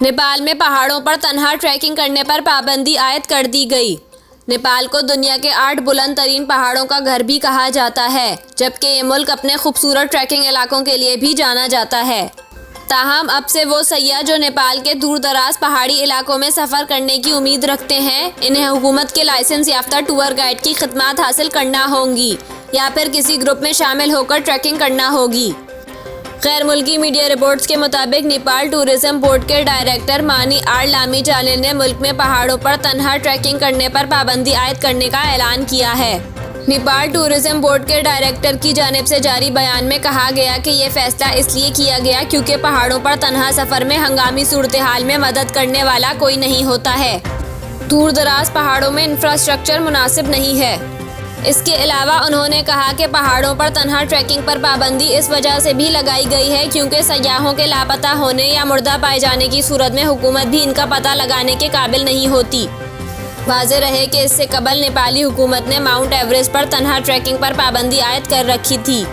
नेपाल में पहाड़ों पर तन्हा ट्रैकिंग करने पर पाबंदी आयद कर दी गई। नेपाल को दुनिया के 8 बुलंद तरीन पहाड़ों का घर भी कहा जाता है, जबकि ये मुल्क अपने खूबसूरत ट्रैकिंग इलाकों के लिए भी जाना जाता है। ताहम अब से वो सयाह जो नेपाल के दूर दराज पहाड़ी इलाकों में सफ़र करने की उम्मीद रखते हैं, इन्हें हुकूमत के लाइसेंस याफ्ता टूर गाइड की खिदमत हासिल करना होंगी या फिर किसी ग्रुप में शामिल होकर ट्रैकिंग करना होगी। गैर मुल्की मीडिया रिपोर्ट्स के मुताबिक नेपाल टूरिज्म बोर्ड के डायरेक्टर मानी आर लामीजाने ने मुल्क में पहाड़ों पर तन्हा ट्रैकिंग करने पर पाबंदी आयद करने का ऐलान किया है। नेपाल टूरिज्म बोर्ड के डायरेक्टर की जानिब से जारी बयान में कहा गया कि ये फैसला इसलिए किया गया क्योंकि पहाड़ों पर तन्हा सफ़र में हंगामी सूरत हाल में मदद करने वाला कोई नहीं होता है। दूर दराज पहाड़ों में इंफ्रास्ट्रक्चर मुनासिब नहीं है। इसके अलावा उन्होंने कहा कि पहाड़ों पर तन्हा ट्रैकिंग पर पाबंदी इस वजह से भी लगाई गई है क्योंकि सयाहों के लापता होने या मुर्दा पाए जाने की सूरत में हुकूमत भी इनका पता लगाने के काबिल नहीं होती। वाज़ेह रहे कि इससे कबल नेपाली हुकूमत ने माउंट एवरेस्ट पर तन्हा ट्रैकिंग पर पाबंदी आयद कर रखी थी।